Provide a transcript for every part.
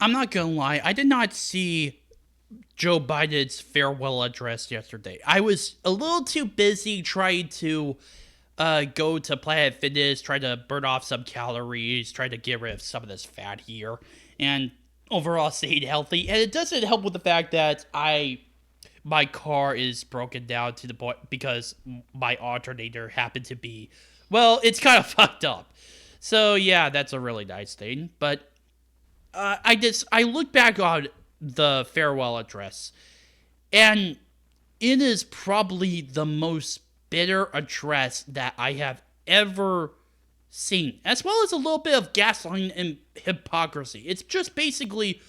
I'm not gonna lie, I did not see Joe Biden's farewell address yesterday. I was a little too busy trying to go to Planet Fitness, try to burn off some calories, try to get rid of some of this fat here, and overall stay healthy. And it doesn't help with the fact that my car is broken down to the point because my alternator happened to be, well, it's kind of fucked up. So yeah, that's a really nice thing. But I look back on the farewell address, and it is probably the most bitter address that I have ever seen, as well as a little bit of gaslighting and hypocrisy. It's just basically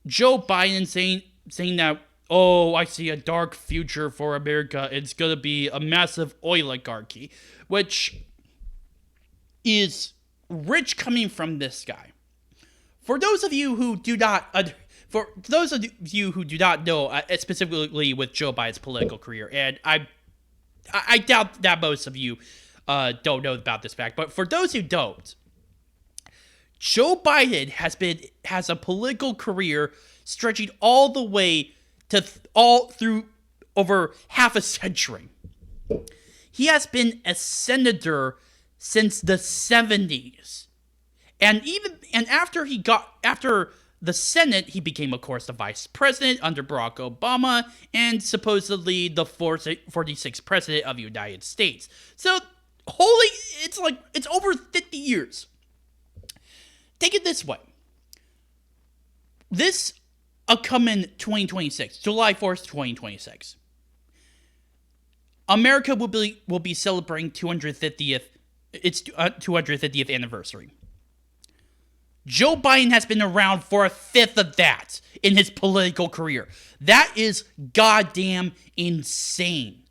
Joe Biden saying that, oh, I see a dark future for America. It's gonna be a massive oligarchy, which is rich coming from this guy. For those of you who do not, for those of you who do not know, specifically with Joe Biden's political career, and I doubt that most of you don't know about this fact, but for those who don't, Joe Biden has a political career stretching all the way to all through over half a century. He has been a senator since the 70s. And after the Senate, he became, of course, the vice president under Barack Obama and supposedly the 46th president of the United States. So, it's over 50 years. Take it this way. This upcoming 2026, July 4th, 2026, America will be celebrating its 250th anniversary. Joe Biden has been around for a fifth of that in his political career. That is goddamn insane.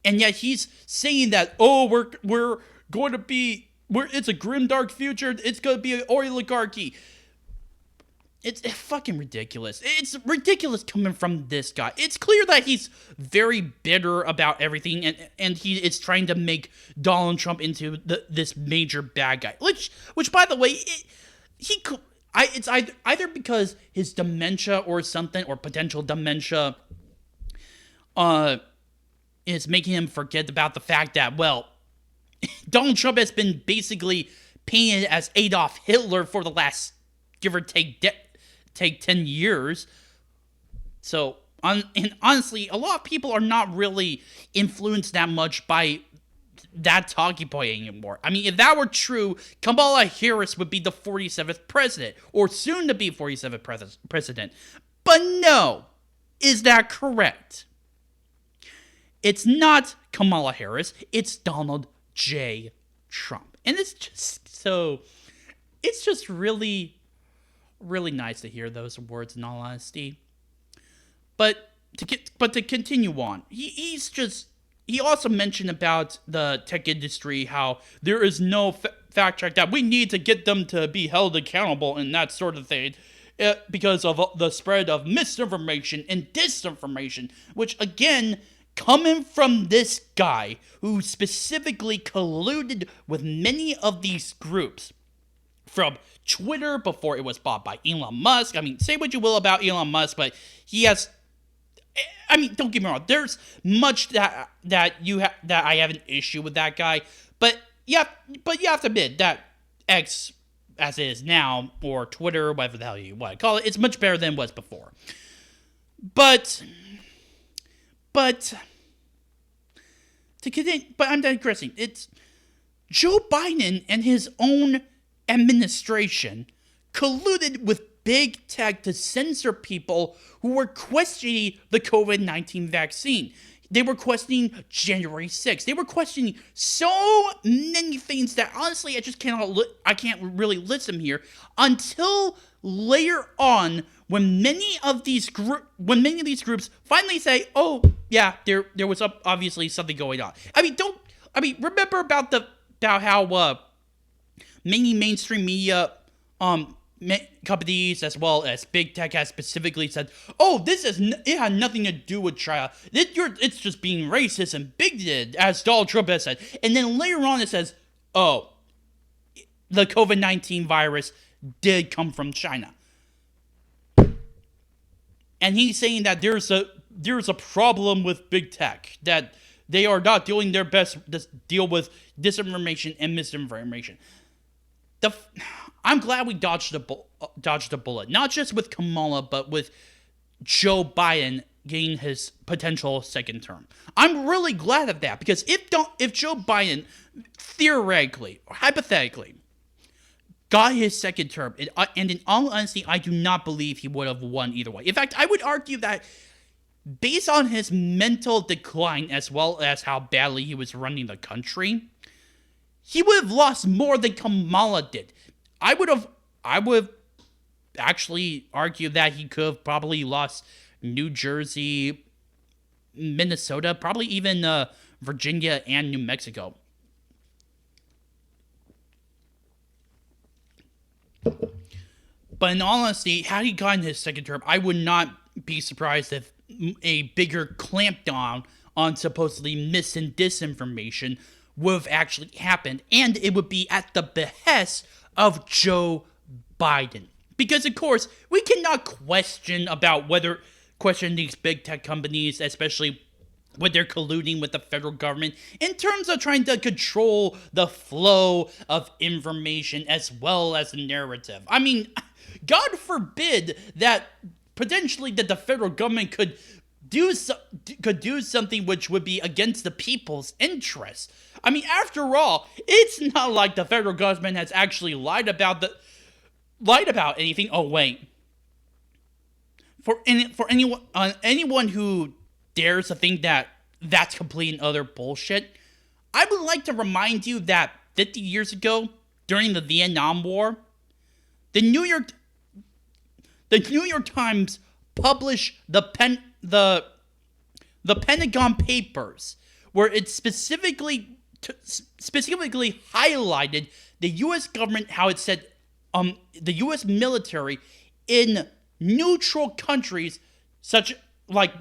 And yet he's saying that, oh, we're going to be, it's a grim dark future. It's going to be an oligarchy. It's fucking ridiculous. It's ridiculous coming from this guy. It's clear that he's very bitter about everything, and he is trying to make Donald Trump into this major bad guy. Which by the way, it's either because his dementia or something, or potential dementia, is making him forget about the fact that, well, Donald Trump has been basically painted as Adolf Hitler for the last, give or take 10 years. So, and honestly, a lot of people are not really influenced that much by that talking point anymore. I mean, if that were true, Kamala Harris would be the 47th president, or soon to be 47th president. But no, is that correct? It's not Kamala Harris, it's Donald J. Trump. And it's just really nice to hear those words, in all honesty. But to continue on, he also mentioned about the tech industry, how there is no fact check, that we need to get them to be held accountable and that sort of thing, because of the spread of misinformation and disinformation, which again, coming from this guy who specifically colluded with many of these groups, from Twitter before it was bought by Elon Musk. I mean, say what you will about Elon Musk, but he has, I mean, don't get me wrong, there's much that I have an issue with that guy, but you have to admit that X, as it is now, or Twitter, whatever the hell you want to call it, it's much better than it was before. But to continue, but I'm digressing. It's Joe Biden and his own administration colluded with big tech to censor people who were questioning the COVID-19 vaccine. They were questioning January 6th. They were questioning so many things that honestly I can't really list them here until later on, when many of these groups finally say, "Oh, yeah, there was obviously something going on." Remember about how many mainstream media companies, as well as big tech, has specifically said, "Oh, it had nothing to do with China. It's just being racist and bigoted," as Donald Trump has said. And then later on, it says, "Oh, the COVID-19 virus did come from China." and he's saying that there's a problem with big tech, that they are not doing their best to deal with disinformation and misinformation. The I'm glad we dodged a bullet, not just with Kamala, but with Joe Biden getting his potential second term. I'm really glad of that, because if Joe Biden theoretically or hypothetically got his second term, and in all honesty, I do not believe he would have won either way. In fact, I would argue that based on his mental decline as well as how badly he was running the country, he would have lost more than Kamala did. I would actually argue that he could have probably lost New Jersey, Minnesota, probably even Virginia and New Mexico. But in all honesty, had he gotten his second term, I would not be surprised if a bigger clampdown on supposedly mis and disinformation would have actually happened, and it would be at the behest of Joe Biden. Because of course, we cannot question these big tech companies, especially when they're colluding with the federal government in terms of trying to control the flow of information as well as the narrative. I mean, God forbid that potentially that the federal government could do something which would be against the people's interests. I mean, after all, it's not like the federal government has actually lied about anything. Oh wait, for anyone who dares to think that that's complete and utter bullshit, I would like to remind you that 50 years ago, during the Vietnam War, the New York Times published the Pentagon Papers, where it specifically highlighted the U.S. government, how it said the U.S. military in neutral countries such like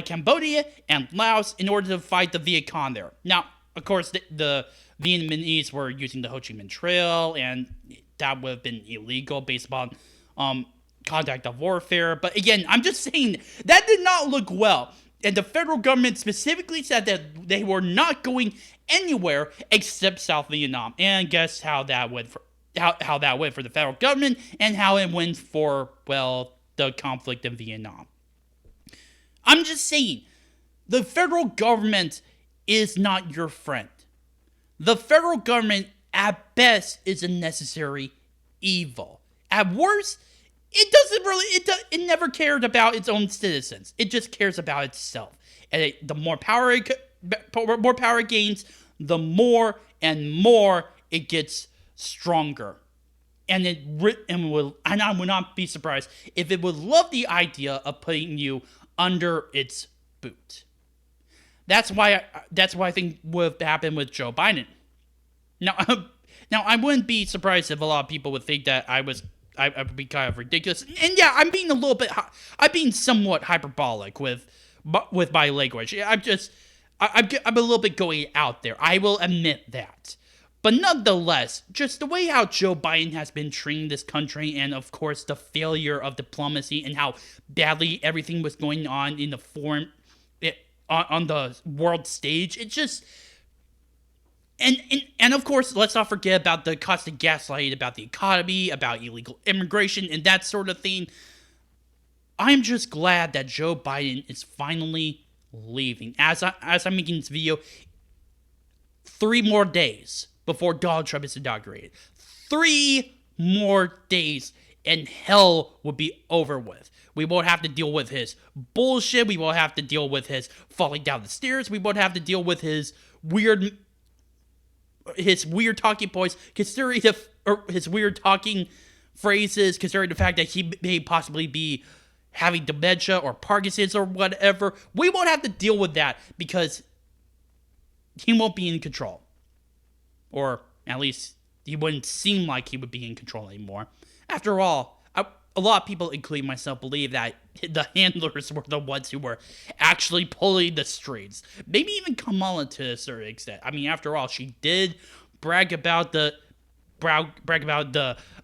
Cambodia and Laos in order to fight the Viet Cong there. Now, of course, the Vietnamese were using the Ho Chi Minh Trail, and that would have been illegal based upon conduct of warfare. But again, I'm just saying that did not look well. And the federal government specifically said that they were not going anywhere except South Vietnam. And guess how that went for the federal government, and how it went for, well, the conflict in Vietnam. I'm just saying, the federal government is not your friend. The federal government, at best, is a necessary evil. At worst, it never cared about its own citizens. It just cares about itself. And the more power it gains, the more and more it gets stronger. And I would not be surprised if it would love the idea of putting you under its boot. That's why I think would have happened with Joe Biden. Now I wouldn't be surprised if a lot of people would think that I would be kind of ridiculous. And yeah, I'm being somewhat hyperbolic with my language. I'm a little bit going out there. I will admit that. But nonetheless, just the way how Joe Biden has been treating this country, and of course the failure of diplomacy and how badly everything was going on in the on the world stage, it just... And of course, let's not forget about the constant gaslighting about the economy, about illegal immigration, and that sort of thing. I'm just glad that Joe Biden is finally leaving. As I'm making this video, 3 more days before Donald Trump is inaugurated. 3 more days, and hell will be over with. We won't have to deal with his bullshit. We won't have to deal with his falling down the stairs. We won't have to deal with his weird talking points, considering his weird talking phrases, considering the fact that he may possibly be having dementia or Parkinson's or whatever. We won't have to deal with that because he won't be in control. Or at least he wouldn't seem like he would be in control anymore. After all, a lot of people, including myself, believe that the handlers were the ones who were actually pulling the strings. Maybe even Kamala to a certain extent. I mean, after all, she did brag about the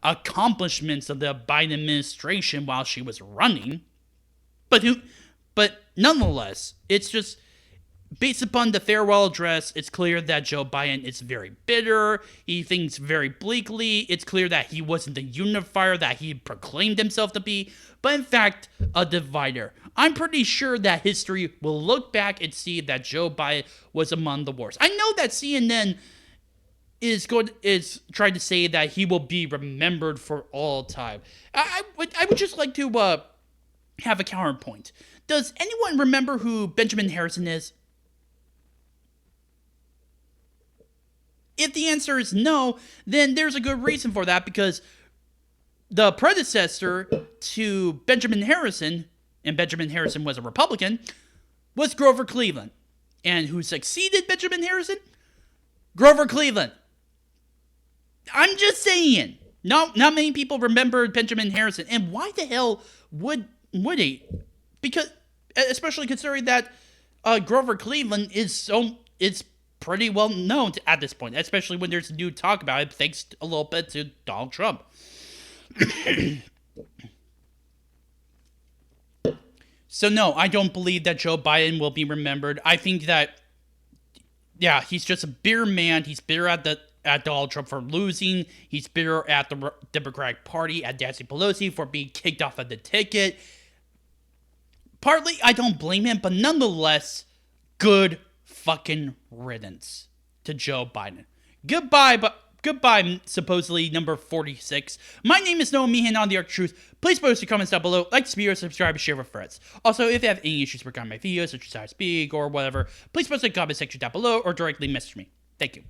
accomplishments of the Biden administration while she was running. But nonetheless, it's just based upon the farewell address, it's clear that Joe Biden is very bitter. He thinks very bleakly. It's clear that he wasn't the unifier that he proclaimed himself to be, but in fact, a divider. I'm pretty sure that history will look back and see that Joe Biden was among the worst. I know that CNN is trying to say that he will be remembered for all time. I would just like to have a counterpoint. Does anyone remember who Benjamin Harrison is? If the answer is no, then there's a good reason for that, because the predecessor to Benjamin Harrison, and Benjamin Harrison was a Republican, was Grover Cleveland. And who succeeded Benjamin Harrison? Grover Cleveland. I'm just saying. Not many people remembered Benjamin Harrison. And why the hell would he? Because, especially considering that Grover Cleveland is pretty well known at this point, especially when there's new talk about it, thanks a little bit to Donald Trump. So no, I don't believe that Joe Biden will be remembered. I think that, yeah, he's just a bitter man. He's bitter at Donald Trump for losing. He's bitter at the Democratic Party, at Nancy Pelosi for being kicked off of the ticket. Partly, I don't blame him, but nonetheless, good fucking riddance to Joe Biden. Goodbye, supposedly number 46. My name is Noah Meehan on The Arc of Truth. Please post your comments down below, like this video, subscribe, and share with friends. Also, if you have any issues regarding my videos, such as how I speak or whatever, please post in the comment section down below or directly message me. Thank you.